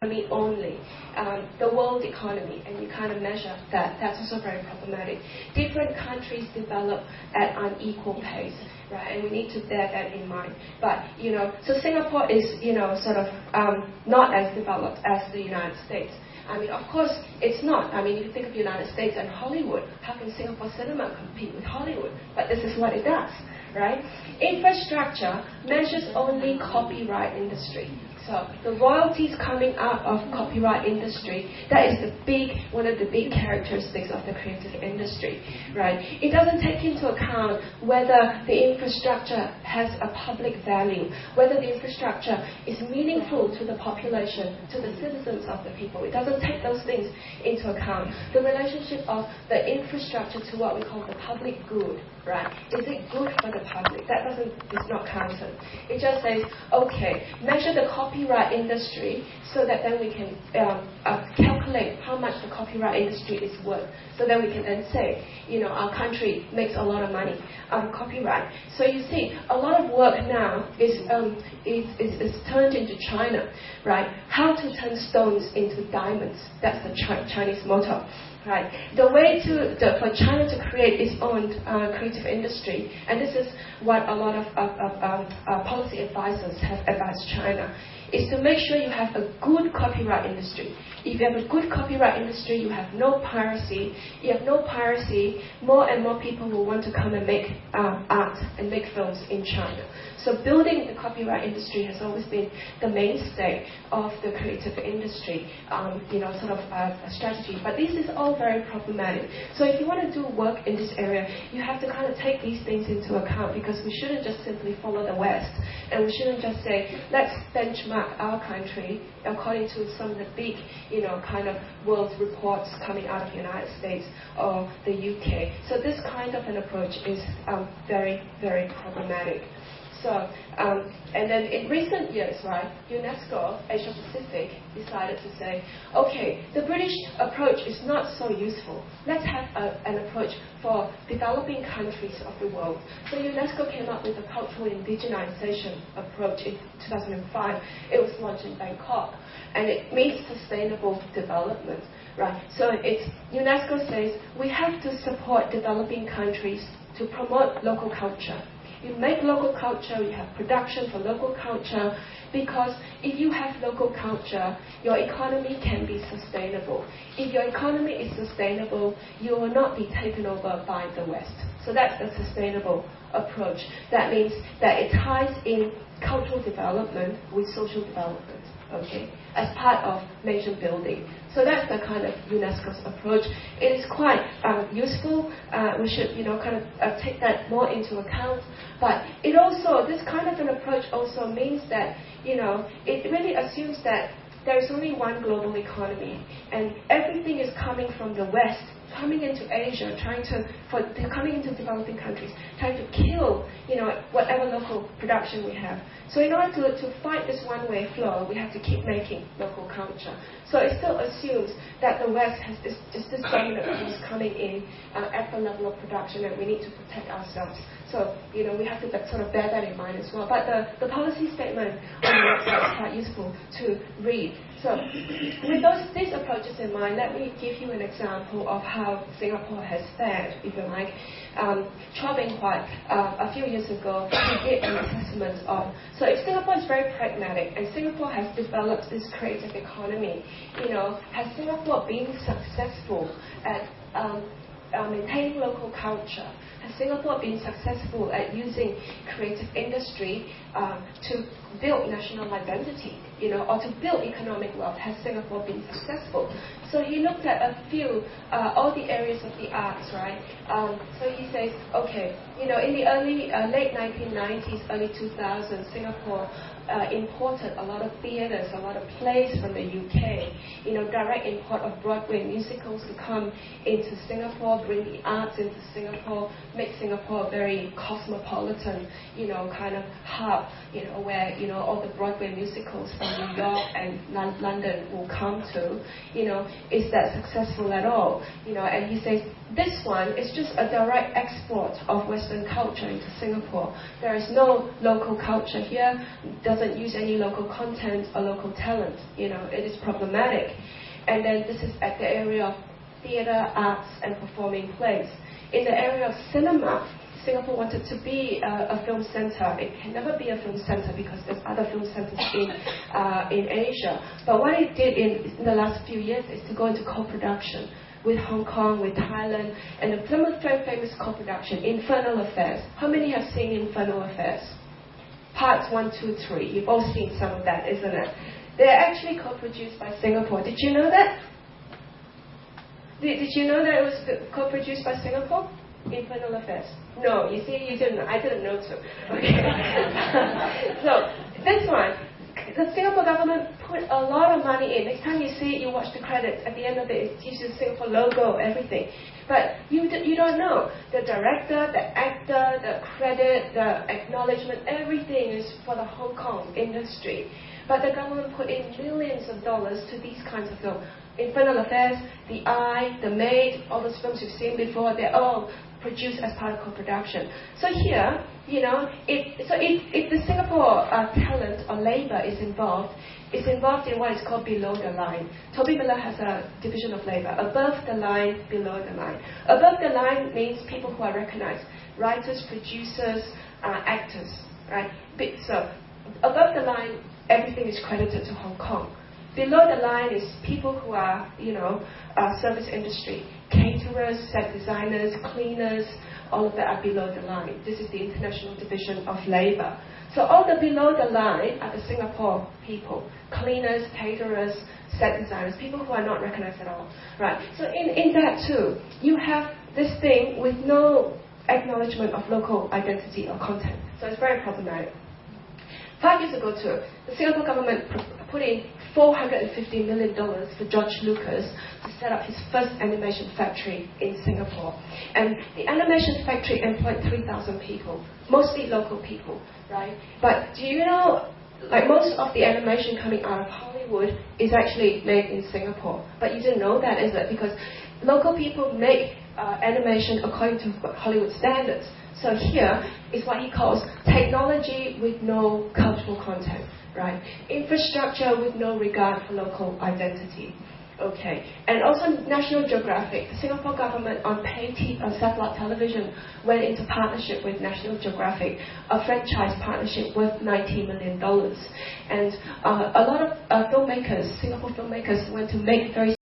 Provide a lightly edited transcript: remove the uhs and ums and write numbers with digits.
economy only, the world economy, and you kind of measure that, that's also very problematic. Different countries develop at unequal pace, right? And we need to bear that in mind. But, so Singapore is, sort of not as developed as the United States. I mean, of course, it's not. I mean, if you think of the United States and Hollywood, how can Singapore cinema compete with Hollywood? But this is what it does, right? Infrastructure measures only copyright industry. So the royalties coming out of copyright industry, that is one of the big characteristics of the creative industry, right? It doesn't take into account whether the infrastructure has a public value, whether the infrastructure is meaningful to the population, to the citizens of the people. It doesn't take those things into account. The relationship of the infrastructure to what we call the public good, right? Is it good for the public? That is not counted. It just says, okay, measure the copyright industry so that then we can calculate how much the copyright industry is worth. So then we can then say, our country makes a lot of money out of copyright. So you see, a lot of work now is turned into China, right? How to turn stones into diamonds. That's the Chinese motto. Right. The way for China to create its own creative industry, and this is what a lot of policy advisors have advised China, is to make sure you have a good copyright industry. If you have a good copyright industry, you have no piracy. You have no piracy, more and more people will want to come and make art and make films in China. So building the copyright industry has always been the mainstay of the creative industry, sort of a strategy. But this is all very problematic. So if you want to do work in this area, you have to kind of take these things into account, because we shouldn't just simply follow the West, and we shouldn't just say, let's benchmark our country according to some of the big, kind of world reports coming out of the United States or the UK. So this kind of an approach is very, very problematic. So, and then in recent years, right, UNESCO, Asia Pacific, decided to say, okay, the British approach is not so useful. Let's have an approach for developing countries of the world. So UNESCO came up with a cultural indigenization approach in 2005. It was launched in Bangkok, and it means sustainable development, right? So UNESCO says we have to support developing countries to promote local culture. You make local culture, you have production for local culture, because if you have local culture, your economy can be sustainable. If your economy is sustainable, you will not be taken over by the West. So that's the sustainable approach. That means that it ties in cultural development with social development, okay, as part of nation building. So that's the kind of UNESCO's approach. It is quite useful. We should, kind of take that more into account. But it also, this kind of an approach also means that, it really assumes that there is only one global economy, and everything is coming from the West, coming into Asia, coming into developing countries, trying to kill, whatever local production we have. So in order to fight this one-way flow, we have to keep making local culture. So it still assumes that the West has this dominant force coming in at the level of production, and we need to protect ourselves. So, we have to sort of bear that in mind as well. But the policy statement on the website is quite useful to read. So with these approaches in mind, let me give you an example of how Singapore has fared, if you like. Chua Beng Huat, a few years ago, he did an assessment on, so if Singapore is very pragmatic, and Singapore has developed this creative economy, has Singapore been successful at maintaining local culture? Has Singapore been successful at using creative industry to build national identity, or to build economic wealth? Has Singapore been successful? So he looked at a few, all the areas of the arts, right? So he says, okay, in the late 1990s, early 2000s, Singapore imported a lot of theatres, a lot of plays from the UK, direct import of Broadway musicals to come into Singapore, bring the arts into Singapore, make Singapore a very cosmopolitan, kind of hub, where, all the Broadway musicals from New York and London will come to, is that successful at all? And he says, this one is just a direct export of Western culture into Singapore. There is no local culture here, doesn't use any local content or local talent. It is problematic. And then this is at the area of theatre, arts, and performing plays. In the area of cinema, Singapore wanted to be a film center. It can never be a film center because there's other film centers in Asia. But what it did in the last few years is to go into co-production with Hong Kong, with Thailand, and the very famous co-production, Infernal Affairs. How many have seen Infernal Affairs? Parts 1, 2, 3. You've all seen some of that, isn't it? They're actually co-produced by Singapore. Did you know that? Did you know that it was co-produced by Singapore? Infernal Affairs. No, you see, you didn't. I didn't know too. Okay. So this one, the Singapore government put a lot of money in. Next time you see it, you watch the credits. At the end of it, it gives you the Singapore logo, everything. But you don't know. The director, the actor, the credit, the acknowledgement, everything is for the Hong Kong industry. But the government put in millions of dollars to these kinds of films. Infernal Affairs, The Eye, The Maid, all those films you've seen before, they're all produced as part of co-production. So here, if the Singapore talent or labor is involved in what is called below the line. Toby Miller has a division of labor. Above the line, below the line. Above the line means people who are recognized. Writers, producers, actors, right? So above the line, everything is credited to Hong Kong. Below the line is people who are, service industry. Caterers, set designers, cleaners, all of that are below the line. This is the International Division of Labor. So all the below the line are the Singapore people. Cleaners, caterers, set designers, people who are not recognized at all. Right. So in that too, you have this thing with no acknowledgement of local identity or content. So it's very problematic. 5 years ago too, the Singapore government put in $450 million for George Lucas to set up his first animation factory in Singapore. And the animation factory employed 3,000 people, mostly local people, right? But do you know, most of the animation coming out of Hollywood is actually made in Singapore. But you didn't know that, is it? Because local people make animation according to Hollywood standards. So here is what he calls technology with no cultural content, right? Infrastructure with no regard for local identity. Okay, and also National Geographic. The Singapore government on satellite television went into partnership with National Geographic, a franchise partnership worth $90 million. And a lot of filmmakers, Singapore filmmakers, went to make very